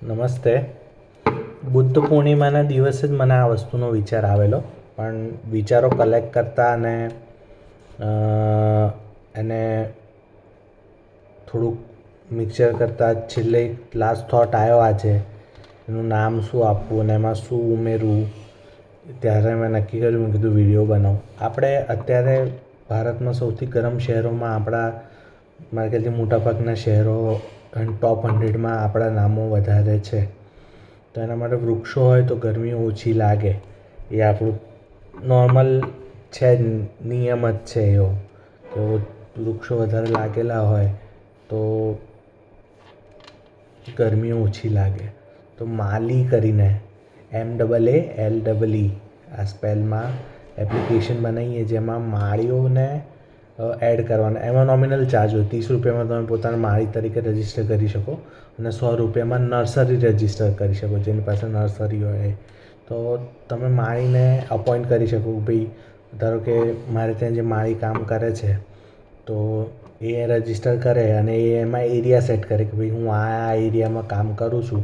નમસ્તે. બુદ્ધ પૂર્ણિમાના દિવસે જ મને આ વસ્તુનો વિચાર આવેલો, પણ વિચારો કલેક્ટ કરતા અને એને થોડુંક મિક્સચર કરતાં છેલ્લે લાસ્ટ થોટ આવ્યો આજે, એનું નામ શું આપવું અને એમાં શું ઉમેરવું. ત્યારે મેં નક્કી કર્યું, મેં કીધું વિડીયો બનાવું. આપણે અત્યારે ભારતમાં સૌથી ગરમ શહેરોમાં મારા ખ્યાલથી મોટાભાગના શહેરો ટોપ 100માં આપણા નામો વધારે છે. તો એના માટે વૃક્ષો હોય તો ગરમી ઓછી લાગે, એ આપણું નોર્મલ છે જ, નિયમ જ છે એવો. તો વૃક્ષો વધારે લાગેલા હોય તો ગરમી ઓછી લાગે. તો માલી કરીને MAALEE આ સ્પેલમાં એપ્લિકેશન બનાવીએ, જેમાં માળીઓને એડ કરવાના. એમાં નોમિનલ ચાર્જ હોય. 30 રૂપિયામાં તમે પોતાના માળી તરીકે રજીસ્ટર કરી શકો અને 100 રૂપિયામાં નર્સરી રજીસ્ટર કરી શકો, જેની પાસે નર્સરી હોય. તો તમે માળીને અપોઇન્ટ કરી શકો. ભાઈ, ધારો કે મારે ત્યાં જે માળી કામ કરે છે, તો એ રજીસ્ટર કરે અને એ એમાં એરિયા સેટ કરે કે ભાઈ હું આ એરિયામાં કામ કરું છું.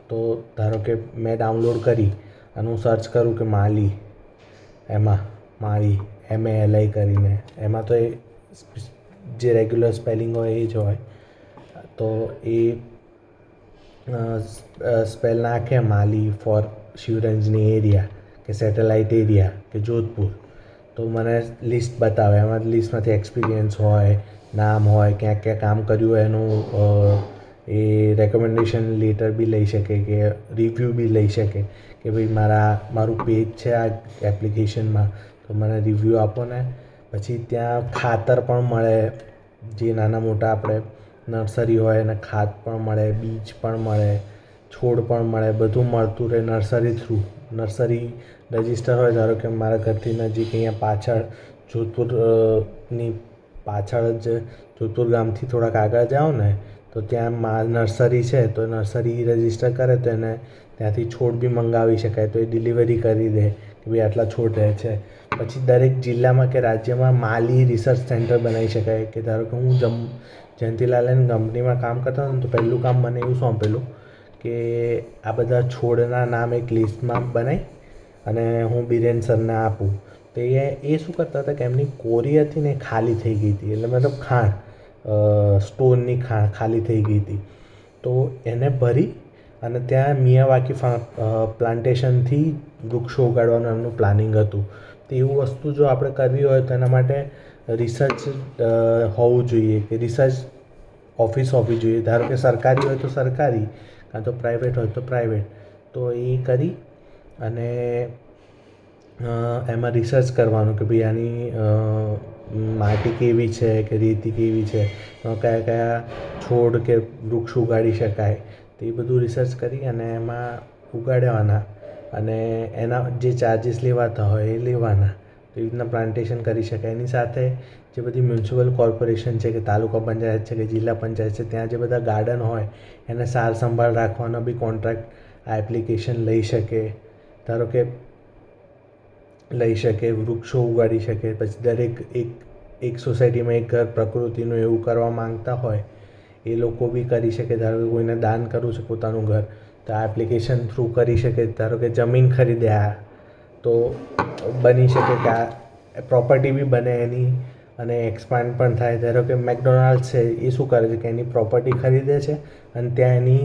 તો ધારો કે મેં ડાઉનલોડ કરી અને હું સર્ચ કરું કે માળી MALI કરીને, એમાં તો એ જે રેગ્યુલર સ્પેલિંગ હોય એ જ હોય. તો એ સ્પેલ નાખે માલી ફોર શિવરંજની એરિયા કે સેટેલાઇટ એરિયા કે જોધપુર, તો મને લિસ્ટ બતાવે. એમાં લિસ્ટમાંથી એક્સપિરિયન્સ હોય, નામ હોય, ક્યાં ક્યાં કામ કર્યું હોય એનું એ રેકમેન્ડેશન લેટર બી લઈ શકે કે રિવ્યૂ બી લઈ શકે કે ભાઈ મારું પેજ છે આ એપ્લિકેશનમાં, તો મને રિવ્યૂ આપો ને. પછી ત્યાં ખાતર પણ મળે, જે નાના મોટા આપણે નર્સરી હોય એને ખાદ પણ મળે, બીજ પણ મળે, છોડ પણ મળે, બધું મળતું રહે નર્સરી થ્રુ. નર્સરી રજીસ્ટર હોય, ધારો કે મારા ઘરથી નજીક અહીંયા પાછળ જોધપુરની પાછળ જ જોધપુર ગામથી થોડાક આગળ જાઓ ને, તો ત્યાં નર્સરી છે. તો નર્સરી રજીસ્ટર કરે તો એને ત્યાંથી છોડ બી મંગાવી શકાય. તો એ ડિલિવરી કરી દે કે ભાઈ આટલા છોડ રહે છે. પછી દરેક જિલ્લામાં કે રાજ્યમાં માલી રિસર્ચ સેન્ટર બનાવી શકાય. કે ધારો કે હું જયંતીલાલની કંપનીમાં કામ કરતો હતો ને, તો પહેલું કામ મને એવું સોંપેલું કે આ બધા છોડના નામ એક લિસ્ટમાં બનાવી અને હું બિરેન સરને આપું. તો એ શું કરતા હતા કે એમની કોરી હતી ને ખાલી થઈ ગઈ હતી, એટલે મતલબ સ્ટોનની ખાણ ખાલી થઈ ગઈ હતી. તો એને ભરી અને ત્યાં મિયાવાકી પ્લાન્ટેશનથી વૃક્ષો ઉગાડવાનું એમનું પ્લાનિંગ હતું. તો એવું વસ્તુ જો આપણે કરવી હોય તો એના માટે રિસર્ચ હોવું જોઈએ, કે રિસર્ચ ઓફિસ હોવી જોઈએ. ધારો કે સરકારી હોય તો સરકારી, કાં તો પ્રાઇવેટ હોય તો પ્રાઇવેટ. તો એ કરી અને એમાં રિસર્ચ કરવાનું કે ભાઈ આની માટી કેવી છે કે રેતી કેવી છે, કયા કયા છોડ કે વૃક્ષ ઉગાડી શકાય. તો એ બધું રિસર્ચ કરી અને એમાં ઉગાડવાના અને એના જે ચાર્જીસ લેવાતા હોય એ લેવાના. તો એવી રીતના પ્લાન્ટેશન કરી શકાય. એની સાથે જે બધી મ્યુનિસિપલ કોર્પોરેશન છે કે તાલુકા પંચાયત છે કે જિલ્લા પંચાયત છે, ત્યાં જે બધા ગાર્ડન હોય એને સાર સંભાળ રાખવાનો બી કોન્ટ્રાક્ટ આ એપ્લિકેશન લઈ શકે. ધારો કે લઈ શકે, વૃક્ષો ઉગાડી શકે. પછી દરેક એક સોસાયટીમાં એક ઘર પ્રકૃતિનું એવું કરવા માંગતા હોય, એ લોકો બી કરી શકે. ધારો કે કોઈને દાન કરવું છે પોતાનું ઘર, તો આ એપ્લિકેશન થ્રુ કરી શકે. ધારો કે જમીન ખરીદ્યા તો બની શકે કે આ પ્રોપર્ટી બી બને એની અને એક્સપાન્ડ પણ થાય. ધારો કે મેકડોનાલ્ડ છે, એ શું કરે છે કે એની પ્રોપર્ટી ખરીદે છે અને ત્યાં એની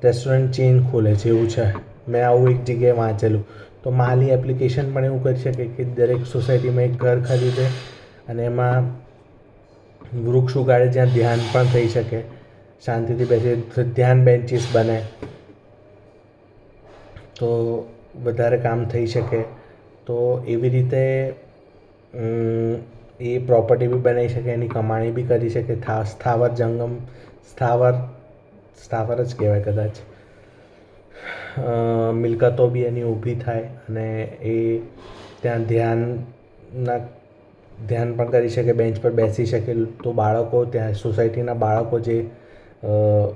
રેસ્ટોરન્ટ ચેઇન ખોલે છે. એવું છે, મેં આવું એક જગ્યાએ વાંચેલું. તો માલી એપ્લિકેશન પણ એવું કરી શકે કે દરેક સોસાયટીમાં એક ઘર ખરીદે અને એમાં વૃક્ષ ઉગાડે, જ્યાં ધ્યાન પણ થઈ શકે, શાંતિથી બેસી ધ્યાન બેન્ચીસ બને તો વધારે કામ થઈ શકે. તો એવી રીતે એ પ્રોપર્ટી બી બનાવી શકે, એની કમાણી બી કરી શકે. સ્થાવર જ કહેવાય કદાચ, મિલકતો બી એની ઊભી થાય અને એ ત્યાં ધ્યાન પણ કરી શકે, બેન્ચ પર બેસી શકે. તો બાળકો ત્યાં સોસાયટીના બાળકો જે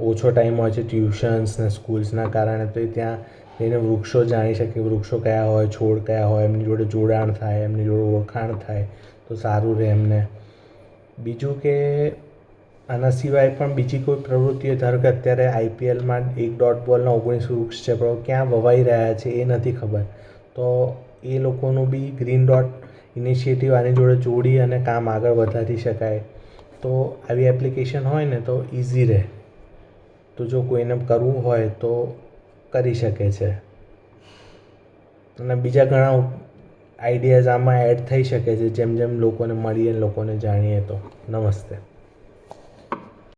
ઓછો ટાઈમ હોય છે ટ્યુશન્સ ને સ્કૂલ્સના કારણે, તો એ ત્યાં જઈને વૃક્ષો જાણી શકે. વૃક્ષો કયા હોય, છોડ કયા હોય, એમની જોડે જોડાણ થાય, એમની જોડે ઓળખાણ થાય તો સારું રહે એમને. બીજું કે આના સિવાય પણ બીજી કોઈ પ્રવૃત્તિઓ, ધારો કે અત્યારે આઈપીએલમાં 1 ડોટ બોલના 19 રૂલ્સ છે, પણ ક્યાં વવાઈ રહ્યા છે એ નથી ખબર, તો એ લોકોનું બી ગ્રીન ડોટ ઇનિશિયેટિવ આની જોડે જોડી અને કામ આગળ વધારી શકાય. તો આવી એપ્લિકેશન હોય ને તો ઇઝી રહે. તો જો કોઈને કરવું હોય તો કરી શકે છે. અને બીજા ઘણા આઈડિયાઝ આમાં એડ થઈ શકે છે જેમ જેમ લોકોને મળીએ, લોકોને જાણીએ. તો નમસ્તે.